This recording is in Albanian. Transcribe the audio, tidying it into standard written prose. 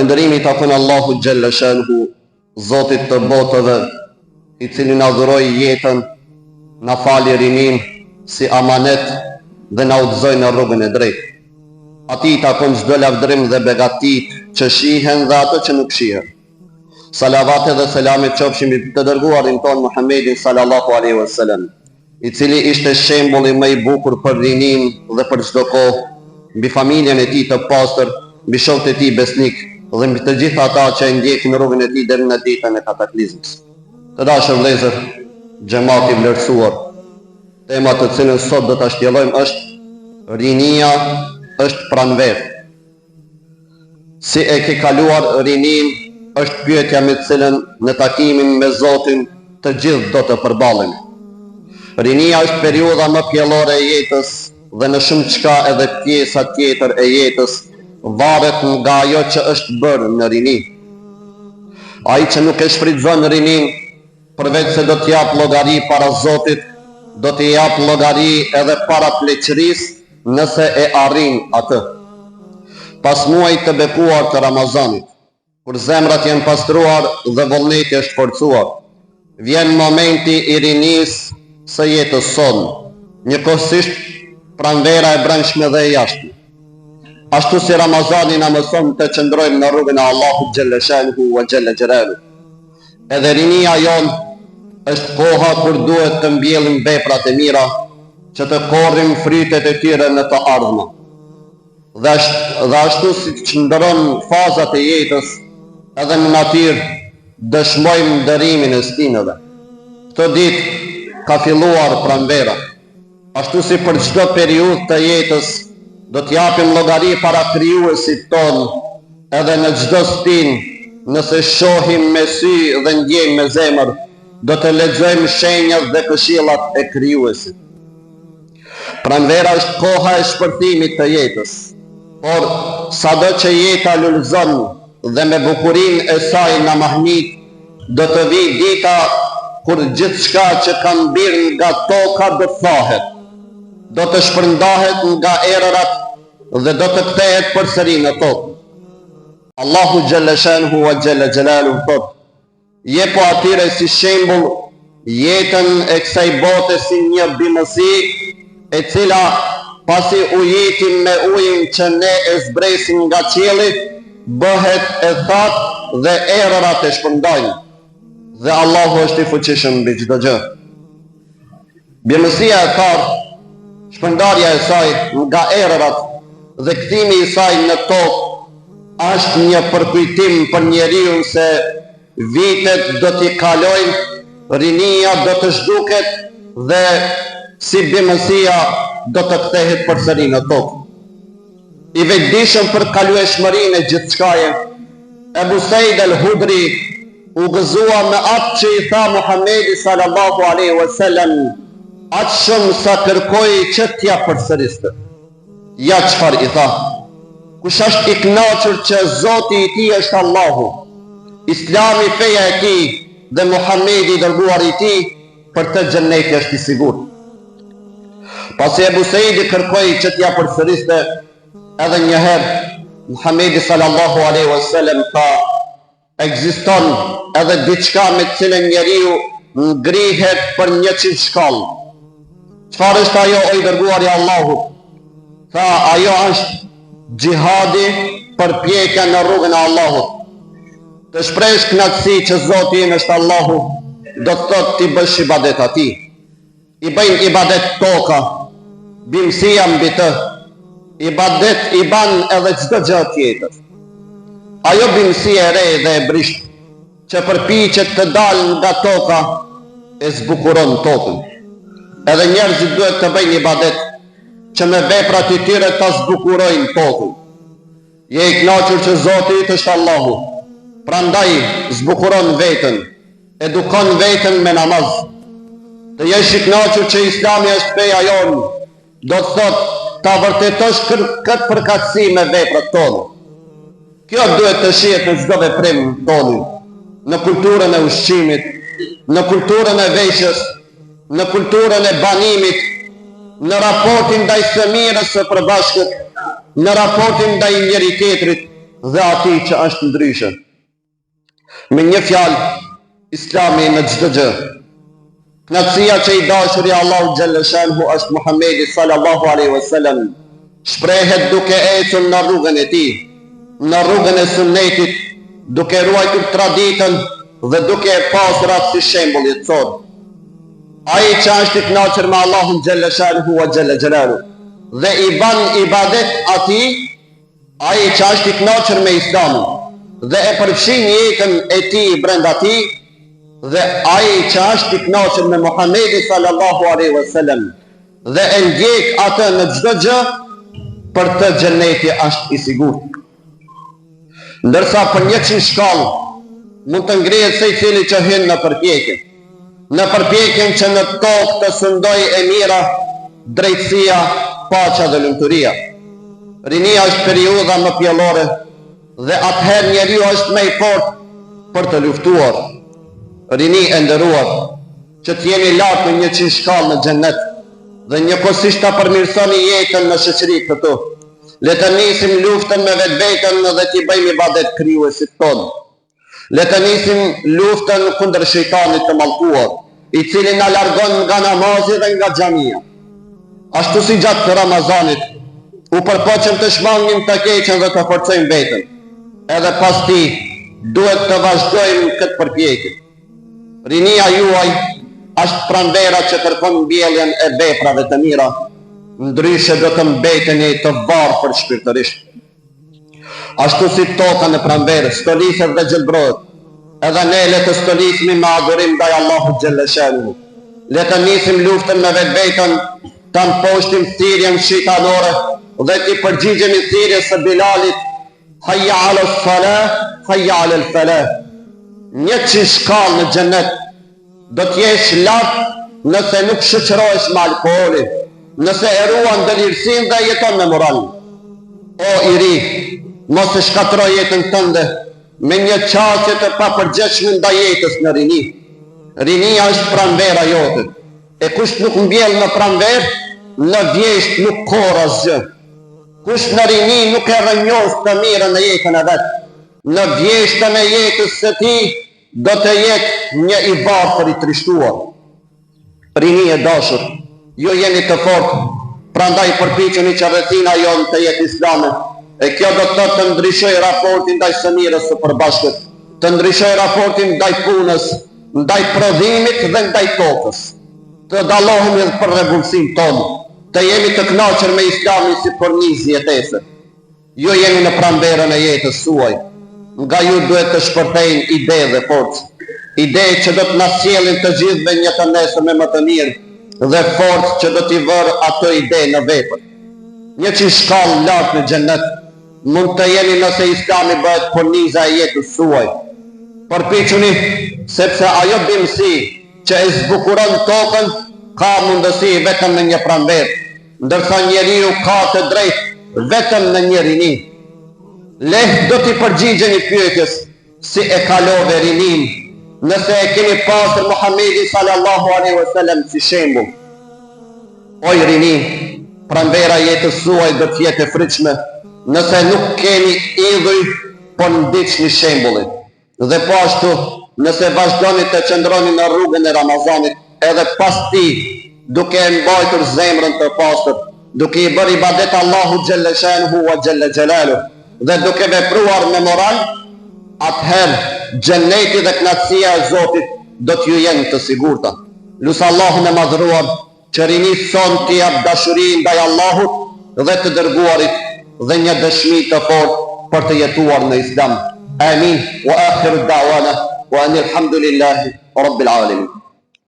Falëndërimi takon Allahu Gjelle Shanhu, Zotit të botëve, I cili na dhuroi jetën, na fali rinin si amanet dhe na udhëzoi në rrugën e drejtë. Atij takon çdo lavdërim dhe begatit që shihen dhe ato që nuk shihen. Salavate dhe selamit qofshin mbi të dërguarin ton Muhammedin sallallahu alaihi wasallam, I cili ishte shembulli më I bukur për rinin dhe për çdo kohë, mbi familjen e tij të pastër, mbi shokët e tij besnik dhe mbi të gjithë ata që e ndjekin rrugën e tij deri në ditën e kataklizmës. Të dashur vëllezër, xhamati I vlerësuar, tema të cilën sot do ta shtjellojmë është rinia është pranverë. Si e ke kaluar rinin është pyetja me të cilën në takimin me Zotin të gjithë do të përballemi. Rinia është periudha më pjellore e jetës dhe në shumë çka edhe pjesa tjetër e jetës varet nga ajo që është bërë në rini. Ai që nuk e shfrytëzon rinin, përveç se do t'jap llogari para Zotit, do t'i jap llogari edhe para pleqërisë nëse e arrin atë. Pas muajit të bekuar të Ramazanit, kur zemrat janë pastruar dhe vullneti është forcuar, vjen momenti I rinisë së jetës sonë, njëkohësisht pranvera e brendshme dhe e jashtme. Ashtu si Ramazani na mëson të qëndrojmë në rrugën e Allahut Gjelle Shanhu wa Gjelle Gjelalu. Edhe rinia jonë është koha kur duhet të mbjellim veprat e mira, që të korrim frytet e tyre në të ardhmen. Dhe ashtu si qëndron fazat e jetës, edhe në natyrë dëshmojmë ndërimin e stinëve. Këtë ditë ka filluar pranvera. Ashtu si për çdo periudhë të jetës, do t'japim llogari para krijuesit ton, edhe në çdo stinë, nëse shohim me sy dhe ndjejmë me zemër, do të lexojmë shenjat dhe këshillat e krijuesit. Pranvera është koha e shpërthimit të jetës, por sado që jeta lulëzon dhe me bukurinë e saj na mahnit, do të vijë dita kur gjithçka që ka mbirë nga toka do të thahet, do të shpërndahet nga erërat dhe do të kthehet përsëri në tokë. Allahu Gjelle Shanhu wa Gjelle Gjelalu thot: "Jepo atyre si shembull jetën e kësaj bote si një bimësi, e cila pasi ujitim me ujin që ne e zbresim nga qielli, bëhet e thatë dhe erërat e shpërndajnë. Dhe Allahu është I fuqishëm mbi çdo gjë." Bimësia e tharë, shpërndarja e saj nga erërat dhe kthimi I saj në tokë është një përkujtim për njeriu se vitet do t'i kalojnë, rinia do të zhduket dhe si bimësia do të kthehet përsëri në tokë. I vetëdijshëm për kalueshmërinë e gjithçkaje, Ebu Said el-Hudri u gëzua me atë që I tha Muhamedi sallallahu alaihi wasallam, atë shumë sa kërkoi që t'ja përsëriste. Ja çfarë I tha: kush është I kënaqur që Zoti I tij është Allahu, Islami feja e tij dhe Muhamedi dërguari I tij, për të xheneti është I sigurt. Pasi Ebu Saidi kërkoi që t'ja përsëriste edhe një herë, Muhamedi sallallahu alaihi wasallam tha: ekziston edhe diçka me të cilën njeriu ngrihet për 100 shkallë. Çfarë është ajo, o I dërguari I Allahut? Tha: ajo është gjihadi, përpjekja në rrugën e Allahut. Të shpresh kënaqësi që Zoti im është Allahu, do të thotë ti bësh ibadet atij. I bëjnë ibadet toka, bimësia mbi të, ibadet I ban edhe çdo gjë tjetër. Ajo bimësia e re dhe e brisht që përpiqet të dalë nga toka e zbukuron tokën. Edhe njerëzit duhet të bëjnë ibadet që me veprat I tyre ta zbukurojnë tokën. Je I kënaqur që Zoti yt është Allahu, prandaj zbukuron veten, edukon veten me namaz. Të jesh I kënaqur që Islami është feja jonë, do të thotë ta vërtetosh këtë përkatësi me veprat tona. Kjo duhet të shihet në çdo veprim tonë, në kulturën e ushqimit, në kulturën e veshjes, në kulturën e banimit, në raportin ndaj fëmijës së përbashkët, në raportin ndaj njëri tjetrit dhe atij që është ndryshe. Me një fjalë, Islami në çdo gjë. Knatësia që i dashuri Allahu xhalla shanhu është Muhamedi sallallahu alaihi wasallam, shprehet duke ecur në rrugën e tij, në rrugën e sunnetit, duke ruajtur traditën dhe duke pasur atë si shembull jetësor. Ai që është i kënaqur me Allahun xhalla shanhu wa xhalla xhelalu dhe i ban ibadet atij, ai që është i kënaqur me Islamin dhe e përfshin jetën e tij brenda tij, dhe ai që është i kënaqur me Muhamedit sallallahu alaihi wasallam dhe e ndjek atë në çdo gjë, për të xheneti është i sigurt. Ndërsa për 100 shkallë mund të ngrihet secili që hyn në përpjekjen që në tokë të sundoj e mira, drejtësia, paqja dhe lumturia. Rinia është periudha më pjellore dhe atëherë njeriu është më i fortë për të luftuar. Rini e nderuar, që të jeni lartë në 100 shkallë në xhennet dhe njëkohësisht ta përmirësoni jetën në shoqëri këtu. Le të nisim luftën me vetveten dhe t'i bëjmë ibadet krijuesit tonë. Le të nisim luftën kundër shejtanit të mallkuar, i cili na largon nga namazi dhe nga xhamia. Ashtu si gjatë Ramazanit, u përpoqëm të shmangim të keqen dhe të forcojmë veten. Edhe pas tij duhet të vazhdojmë këtë përpjekje. Rinia juaj është pranvera që kërkon mbjelljen e veprave të mira, ndryshe do të mbeteni të varfër shpirtërisht. Ashtu si toka në pranverë stoliset dhe gjelbrohet, edhe ne le të stolismi me adhurim ndaj Allahut xhalla shanhu. Le të nisim luftën me vetveten, ta mposhtim thirrjen shejtanore dhe të përgjigjemi thirrjes së Bilalit, hayya ala salah, hayya ala falah. 100 shkallë në xhennet do të jesh lartë nëse nuk shoqërohesh me alkoolin, nëse e ruan dëlirësinë dhe jeton me moral. O i ri, mos e shkatroj jetën tënde me një qasje të papërgjeshme ndaj jetës në rini. Rinia është pranvera jote, e kush nuk mbjell në pranverë, në vjesht nuk korr asgjë. Kush në rini nuk e rënjos të mirën në jetën e vet, në vjeshtën e jetës së tij do të jetë një i varfër i trishtuar. Rini e dashur, ju jeni të fortë, prandaj përpiqeni që rrethina jonë të jetë islame, e kjo do të ndryshojë raportin ndaj së mirës së përbashkët, të ndryshojë raportin ndaj punës, ndaj prodhimit dhe ndaj tokës, të dallohemi për rregullsinë tonë, të jemi të kënaqur me Islamin si kornizë jetese. Ju jeni në pranverën e jetës suaj, nga ju duhet të shpërthejnë ide dhe forcë, ide që do të na sjellin të gjithëve një të nesërme më të mirë, dhe forcë që do t'i vërë ato ide në vepër. 100 shkallë lartë në xhennet mund të jeni nëse Islami bëhet korniza e jetës suaj. Përpiquni, sepse ajo bimësi që e zbukuron tokën ka mundësi vetëm në një pranverë, ndërsa njeriu ka të drejtë vetëm në një rini. Leh do t'i përgjigjeni pyetjes si e kalove rinin, nëse e keni pasur Muhamedit sallallahu alaihi wasallam si shembull. Oj rini, pranvera jetës suaj do të jetë e fritshme, nëse nuk keni idhuj, po ndiqni shembullin. Dhe po ashtu, nëse vazhdoni të qëndroni në rrugën e Ramazanit, edhe pas tij, duke e mbajtur zemrën të pastër, duke i bërë ibadet Allahut xhalla shanhu wa xhalla xhelalu, dhe duke vepruar me moral, atëherë xheneti dhe kënaqësia e Zotit do t'ju jenë të sigurta. Lusë Allahun e madhëruar që rinisë son t'i jap dashuri ndaj Allahut dhe të dërguarit dhe një dëshmi të fortë për të jetuar në Islam. Amin. Wa akhiru da'wana wa anil hamdulillahi rabbil alamin.